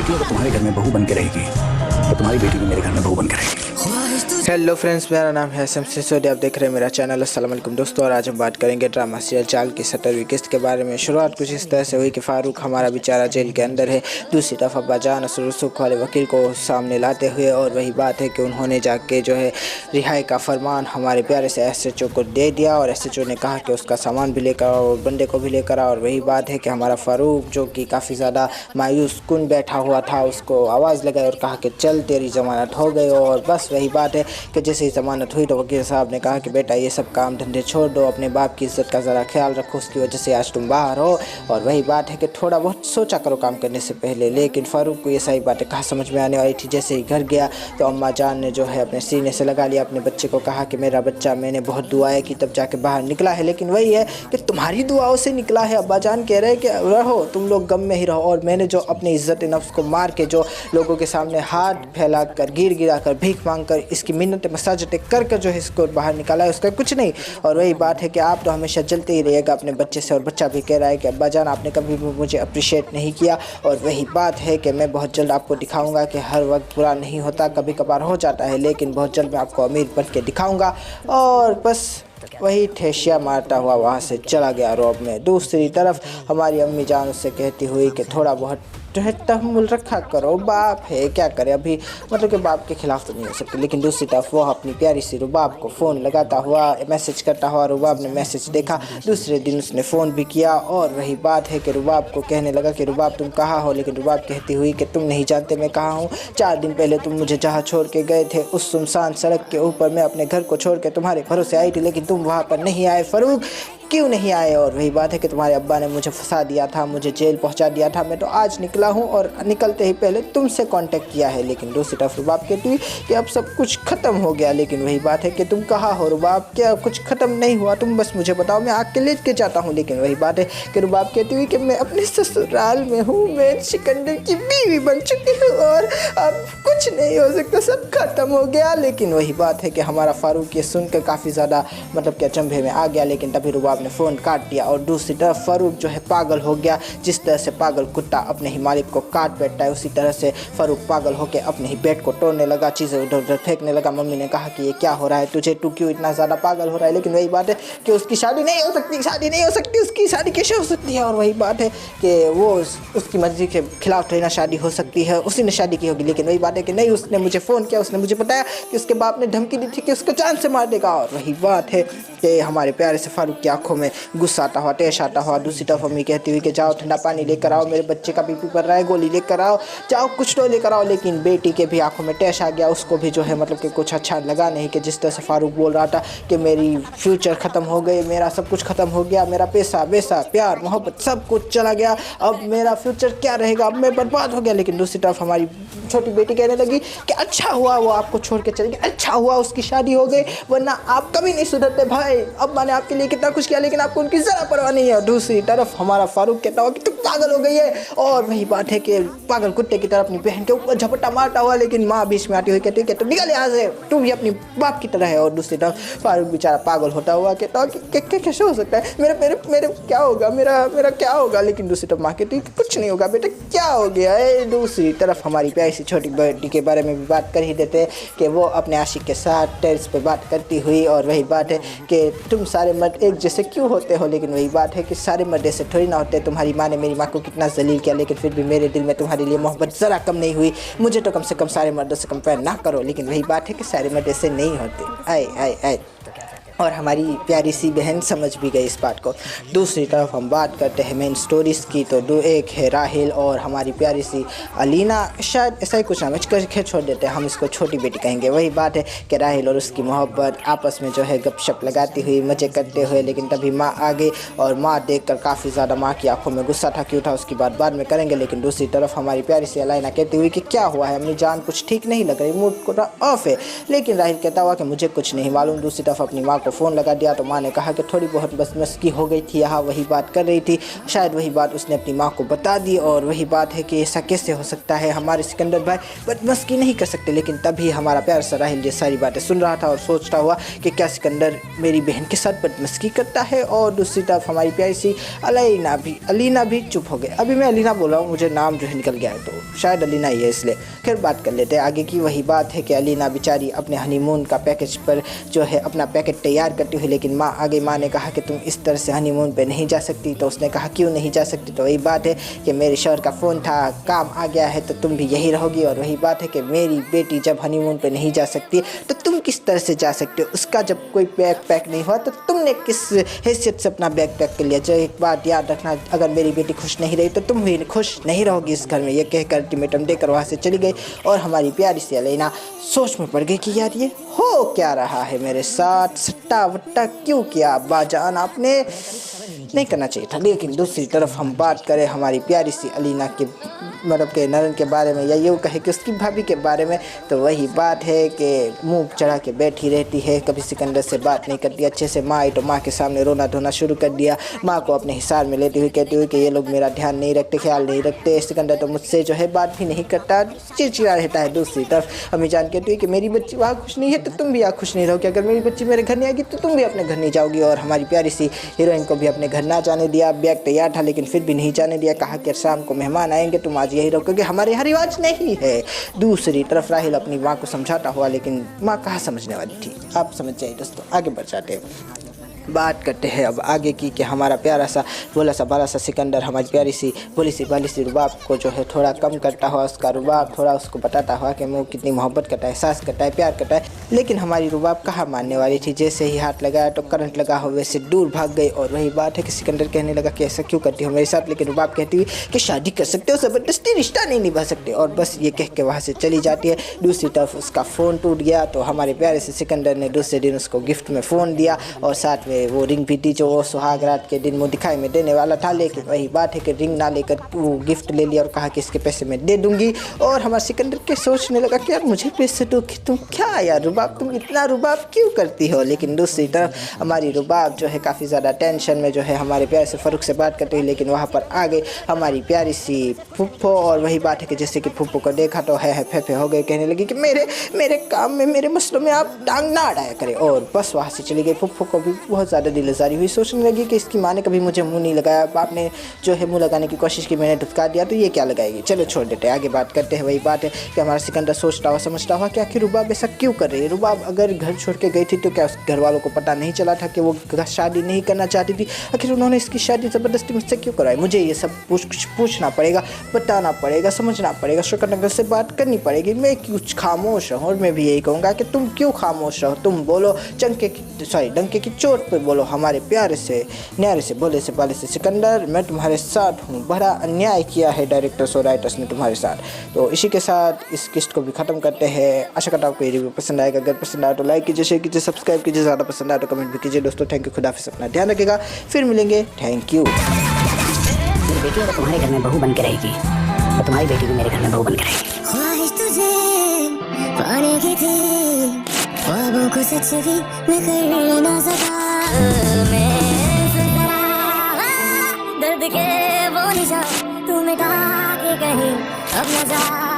बेटी अगर तुम्हारे घर में बहू बन के रहेगी तो तुम्हारी बेटी भी मेरे घर में बहू बन के रहेगी। हेलो फ्रेंड्स, मेरा नाम है एसएम सिसोदिया। आप देख रहे हैं मेरा चैनल। अस्सलाम वालेकुम दोस्तों। और आज हम बात करेंगे ड्रामा सीरियल चाल की 17वीं किस्त के बारे में। शुरुआत कुछ इस तरह से हुई कि फारूक हमारा बेचारा जेल के अंदर है। दूसरी तरफ अब्बा जान सुख वाले वकील को सामने लाते हुए, और वही बात है कि उन्होंने जाके जो है रिहाई का फरमान हमारे प्यारे से एसएचओ को दे दिया, और एसएचओ ने कहा कि उसका सामान भी लेकर आओ और बंदे को भी लेकर आओ। और वही बात है कि हमारा फारूक जो कि काफ़ी ज़्यादा मायूस कुन बैठा हुआ था, उसको आवाज़ लगाई और कहा कि चल तेरी ज़मानत हो गई। और बस वही बात है कि जैसे ही ज़मानत हुई तो वकील साहब ने कहा कि बेटा ये सब काम धंधे छोड़ दो, अपने बाप की इज़्ज़त का ज़रा ख्याल रखो, उसकी वजह से आज तुम बाहर हो। और वही बात है कि थोड़ा बहुत सोचा करो काम करने से पहले। लेकिन फ़ारूक को ये सारी बातें कहाँ समझ में आने वाली थी। जैसे ही घर गया तो अम्मा जान ने जो है अपने सीने से लगा लिया अपने बच्चे को, कहा कि मेरा बच्चा, मैंने बहुत दुआएं की तब जाके बाहर निकला है, लेकिन वही है कि तुम्हारी दुआओं से निकला है। अब्बा जान कह रहे हैं कि रहो तुम लोग गम में ही रहो, और मैंने जो अपनी इज़्ज़त नफ्स को मार के जो लोगों के सामने हाथ फैला कर गिरा कर भीख मांग कर इसकी मिन्नतें मसाजतें कर जो है इसको बाहर निकाला है, उसका कुछ नहीं। और वही बात है कि आप तो हमेशा जलते ही रहिएगा अपने बच्चे से। और बच्चा भी कह रहा है कि अब्बा जान आपने कभी भी मुझे अप्रिशिएट नहीं किया। और वही बात है कि मैं बहुत जल्द आपको दिखाऊंगा कि हर वक्त बुरा नहीं होता, कभी कभार हो जाता है, लेकिन बहुत जल्द मैं आपको अमीर बन के दिखाऊंगा। और बस वही ठेसिया मारता हुआ वहाँ से चला गया रौब में। दूसरी तरफ हमारी अम्मी जान उससे कहती हुई कि थोड़ा बहुत जो है तहम्मुल रखा करो, बाप है क्या करे अभी, मतलब कि बाप के खिलाफ तो नहीं हो सकते। लेकिन दूसरी तरफ वो अपनी प्यारी सी रुबाब को फ़ोन लगाता हुआ मैसेज करता हुआ, रुबाब ने मैसेज देखा। दूसरे दिन उसने फ़ोन भी किया, और वही बात है कि रुबाब को कहने लगा कि रुबाब तुम कहाँ हो। लेकिन रुबाब कहती हुई कि तुम नहीं जानते मैं कहाँ हूँ। 4 दिन पहले तुम मुझे जहाँ छोड़ के गए थे उस सुनसान सड़क के ऊपर मैं अपने घर को छोड़ के तुम्हारे भरोसे आई थी, लेकिन तुम वहाँ पर नहीं आए। फ़ारूक क्यों नहीं आए? और वही बात है कि तुम्हारे अब्बा ने मुझे फंसा दिया था, मुझे जेल पहुंचा दिया था। मैं तो आज निकला हूं और निकलते ही पहले तुमसे कांटेक्ट किया है। लेकिन दूसरी तरफ रुबाब कहती हुई कि अब सब कुछ ख़त्म हो गया। लेकिन वही बात है कि तुम कहाँ हो रुबाब, क्या कुछ ख़त्म नहीं हुआ? तुम बस मुझे बताओ, मैं आके ले के जाता हूँ। लेकिन वही बात है कि रुबाब कहती हुई कि मैं अपने ससुराल में हूँ, मैं सिकंदर की बीवी बन चुकी हूँ और अब कुछ नहीं हो सकता, सब खत्म हो गया। लेकिन वही बात है कि हमारा फारूक ये सुनकर काफ़ी ज़्यादा मतलब कि अचंभे में आ गया। लेकिन तभी रुबाब ने फ़ोन काट दिया, और दूसरी तरफ फारूक जो है पागल हो गया। जिस तरह से पागल कुत्ता अपने ही मालिक को काट बैठता है, उसी तरह से फारूक पागल होकर अपने ही बेड को तोड़ने लगा, चीज़ें उधर उधर फेंकने लगा। मम्मी ने कहा कि ये क्या हो रहा है तुझे, तू क्यों इतना ज़्यादा पागल हो रहा है? लेकिन वही बात है कि उसकी शादी नहीं हो सकती, शादी नहीं हो सकती, उसकी शादी कैसे हो सकती है? और वही बात है कि वो उसकी मर्ज़ी के खिलाफ थोड़ी ना शादी हो सकती है, उसी ने शादी की होगी। लेकिन वही बात है कि नहीं, उसने मुझे फ़ोन किया, उसने मुझे बताया कि उसके बाप ने धमकी दी थी कि उसको जान से मार देगा। और वही बात है कि हमारे प्यारे से फारूक की आंखों में गुस्सा आता हुआ, टेश आता हुआ। दूसरी तरफ अम्मी कहती हुई कि जाओ ठंडा पानी लेकर आओ, मेरे बच्चे का बीपी बढ़ रहा है, गोली लेकर आओ, जाओ कुछ तो लेकर आओ। लेकिन बेटी के भी आंखों में टेश आ गया, उसको भी जो है मतलब कि कुछ अच्छा लगा नहीं कि जिस तरह से फारूक बोल रहा था कि मेरी फ्यूचर ख़त्म हो गई, मेरा सब कुछ ख़त्म हो गया, मेरा पैसा वैसा प्यार मोहब्बत सब कुछ चला गया, अब मेरा फ्यूचर क्या रहेगा, अब मैं बर्बाद हो गया। लेकिन दूसरी तरफ हमारी छोटी बेटी कहने लगी कि अच्छा हुआ वो आपको छोड़ के चली गई, अच्छा हुआ उसकी शादी हो गई, वरना आप कभी नहीं सुधरते भाई। अब मैंने आपके लिए कितना कुछ किया, लेकिन आपको उनकी ज़रा परवाह नहीं है। और दूसरी तरफ हमारा फारूक कहता हुआ कि तुम पागल हो गई है। और वही बात है कि पागल कुत्ते की तरह अपनी बहन के ऊपर झपट्टा मारता हुआ, लेकिन माँ बीच में आती हुई कहती है कि तुम निकल यहाँ से, तुम भी अपनी बाप की तरह है। और दूसरी तरफ फारूक बेचारा पागल होता हुआ कहता हुआ कि कैसे हो सकता है, मेरे क्या होगा, मेरा क्या होगा? लेकिन दूसरी तरफ माँ कहती है कि कुछ नहीं होगा बेटा, क्या हो गया है? दूसरी तरफ हमारी प्यारी सी छोटी बेटी के बारे में भी बात कर ही देते हैं कि वो अपने आशिक के साथ टेरेस पे बात करती हुई। और वही बात है कि तुम सारे मर्द एक जैसे क्यों होते हो? लेकिन वही बात है कि सारे मर्द ऐसे थोड़ी ना होते। तुम्हारी माँ ने मेरी माँ को कितना जलील किया, लेकिन फिर भी मेरे दिल में तुम्हारे लिए मोहब्बत ज़रा कम नहीं हुई। मुझे तो कम से कम सारे मर्दों से कंपेयर ना करो। लेकिन वही बात है कि सारे मर्द ऐसे नहीं होते। आए आए आए। और हमारी प्यारी सी बहन समझ भी गई इस बात को। दूसरी तरफ हम बात करते हैं मेन स्टोरीज़ की, तो एक है राहिल और हमारी प्यारी सी अलीना, शायद ऐसा ही कुछ नाम है, छोड़ देते हैं, हम इसको छोटी बेटी कहेंगे। वही बात है कि राहिल और उसकी मोहब्बत आपस में जो है गपशप लगाती हुई, मज़े करते हुए। लेकिन तभी माँ आ गई, और माँ देखकर काफ़ी ज़्यादा माँ की आंखों में गुस्सा था, क्यों था उसकी बात बाद में करेंगे। लेकिन दूसरी तरफ हमारी प्यारी सी अलाइना कहती हुई कि क्या हुआ है अम्मी जान, कुछ ठीक नहीं लग रही, मूड को ऑफ है। लेकिन राहिल कहता हुआ कि मुझे कुछ नहीं मालूम। दूसरी तरफ अपनी माँ को को फ़ोन लगा दिया तो माँ ने कहा कि थोड़ी बहुत बस मस्की हो गई थी, यहाँ वही बात कर रही थी। शायद वही बात उसने अपनी माँ को बता दी और वही बात है कि ऐसा कैसे हो सकता है, हमारे सिकंदर भाई बदमस्की नहीं कर सकते। लेकिन तभी हमारा प्यार सा राहिल ये सारी बातें सुन रहा था और सोचता हुआ कि क्या सिकंदर मेरी बहन के साथ बदमस्की करता है। और दूसरी तरफ हमारी प्यारी सी अलीना भी चुप हो गए। अभी मैं अलीना बोल रहा हूँ, मुझे नाम जो है निकल गया है तो शायद अलीना ही है, इसलिए खैर बात कर लेते हैं आगे की। वही बात है कि अलीना बेचारी अपने हनीमून का पैकेज पर जो है अपना पैकेट तैयार करती हुई, लेकिन माँ ने कहा कि तुम इस तरह से हनीमून पे नहीं जा सकती। तो उसने कहा क्यों नहीं जा सकती, तो वही बात है कि मेरे शौहर का फ़ोन था, काम आ गया है तो तुम भी यही रहोगी। और वही बात है कि मेरी बेटी जब हनीमून पे नहीं जा सकती तो तुम किस तरह से जा सकते हो, उसका जब कोई बैग पैक नहीं हुआ तो तुमने किस हैसियत से अपना बैग पैक कर लिया। जो एक बात याद रखना, अगर मेरी बेटी खुश नहीं रही तो तुम भी खुश नहीं रहोगी इस घर में। ये कहकर अल्टीमेटम देकर वहाँ से चली गई और हमारी प्यारी सी अलीना सोच में पड़ गई कि यार ये हो क्या रहा है मेरे साथ, सट्टा वट्टा क्यों किया बाजान, आपने नहीं करना चाहिए था। लेकिन दूसरी तरफ हम बात करें हमारी प्यारी सी अलीना के मतलब के नरन के बारे में, या यूँ कहे कि उसकी भाभी के बारे में, तो वही बात है कि मुंह चढ़ा के बैठी रहती है, कभी सिकंदर से बात नहीं करती अच्छे से। माँ आई तो माँ के सामने रोना धोना शुरू कर दिया, माँ को अपने हिसाब में लेती हुई कहती हुई कि ये लोग मेरा ध्यान नहीं रखते, ख्याल नहीं रखते, सिकंदर तो मुझसे जो है बात भी नहीं करता, चिड़चिड़ा रहता है। दूसरी तरफ अम्मी जान कहती हुई कि मेरी बच्ची वहाँ खुश नहीं है तो तुम भी यहाँ खुश नहीं रहोगी, अगर मेरी बच्ची मेरे घर नहीं आएगी तो तुम भी अपने घर नहीं जाओगी। और हमारी प्यारी सी हीरोइन को भी अपने घर ना जाने दिया, बैग तैयार था लेकिन फिर भी नहीं जाने दिया, कहा कि शाम को मेहमान आएंगे तुम आज यही रहो क्योंकि हमारे यहाँ रिवाज नहीं है। दूसरी तरफ राहिल अपनी माँ को समझाता हुआ, लेकिन माँ कहाँ समझने वाली थी, आप समझ जाइए दोस्तों। आगे बढ़ जाते हैं, बात करते हैं अब आगे की कि हमारा प्यारा सा भोला सा बाला सा सिकंदर हमारी प्यारी सी भोली सी बाली सी रुबाब को जो है थोड़ा कम करता हुआ, उसका रुबाब थोड़ा उसको बताता हुआ कि वो कितनी मोहब्बत करता है, एहसास करता है, प्यार करता है। लेकिन हमारी रुबाब कहाँ मानने वाली थी, जैसे ही हाथ लगाया तो करंट लगा हो वैसे दूर भाग गई। और वही बात है कि सिकंदर कहने लगा कि ऐसा क्यों करती हो मेरे साथ, लेकिन रुबाब कहती हुई कि शादी कर सकते हो, ज़बरदस्ती रिश्ता नहीं निभा सकते, और बस ये कह के वहाँ से चली जाती है। दूसरी तरफ उसका फ़ोन टूट गया तो हमारे प्यारे से सिकंदर ने दूसरे दिन उसको गिफ्ट में फ़ोन दिया और साथ में वो रिंग भी दी जो वो सुहाग रात के दिन मुँह दिखाई में देने वाला था। लेकिन वही बात है कि रिंग ना लेकर वो गिफ्ट ले लिया और कहा कि इसके पैसे मैं दे दूंगी। और हमारे सिकंदर के सोचने लगा कि यार मुझे पैसे दो कि तुम क्या यार रुबाब, तुम इतना रुबाब क्यों करती हो। लेकिन दूसरी तरफ हमारी रुबाब जो है काफ़ी ज़्यादा टेंशन में जो है हमारे प्यारे से फ़ारूक से बात करती हुई, लेकिन वहाँ पर आगे हमारी प्यारी सी फुप्पो। और वही बात है कि जैसे कि फुप्पो को देखा तो है फे हो गए, कहने लगी कि मेरे काम में मेरे मसलों में आप टांग ना अड़ाया करें। और बस वहाँ से चली गई। फुप्पो को भी बहुत ज़्यादा दिलजारी हुई, सोचने लगी कि इसकी माँ ने कभी मुझे मुंह नहीं लगाया, बाप ने जो है मुंह लगाने की कोशिश की, मैंने धुतकार दिया तो ये क्या लगाएगी, चलो छोड़ देते हैं। आगे बात करते हैं। वही बात है कि हमारा सिकंदर सोचता हुआ समझता हुआ कि आखिर रुबाब ऐसा क्यों कर रही है। रुबाब अगर घर छोड़ के गई थी तो क्या उसके घर वालों को पता नहीं चला था कि वो शादी नहीं करना चाहती थी, आखिर उन्होंने इसकी शादी ज़बरदस्ती मुझसे क्यों कराई। मुझे ये सब कुछ पूछना पड़ेगा, बताना पड़ेगा, समझना पड़ेगा, शुक्रनगर से बात करनी पड़ेगी। मैं कुछ खामोश रहूँ और मैं भी यही कहूँगा कि तुम क्यों खामोश रहो, तुम बोलो डंके की चोट पर बोलो। हमारे प्यारे से न्यारे से भोले से बाले से सिकंदर, मैं तुम्हारे साथ हूँ, बड़ा अन्याय किया है डायरेक्टर्स और राइटर्स ने तुम्हारे साथ। तो इसी के साथ इस किस्त को भी ख़त्म करते हैं। आशा करता हूँ आपको ये रिव्यू पसंद आएगा, अगर पसंद आए तो लाइक कीजिए, शेयर कीजिए, सब्सक्राइब कीजिए, ज़्यादा पसंद आए तो कमेंट भी कीजिए। दोस्तों थैंक यू, खुदाफिज़, अपना ध्यान रखिएगा, फिर मिलेंगे, थैंक यू। मेरी बेटी अगर तुम्हारे घर में बहू बन के रहेगी तो तुम्हारी बेटी भी मेरे घर में बहू बन के रहेगी। ख्वाहिश तुझे पाने की थी, ख्वाबों को सच भी मैं कर ना सका, मैं दर्द के वो निशान तू मिटा के कहीं अब न जा।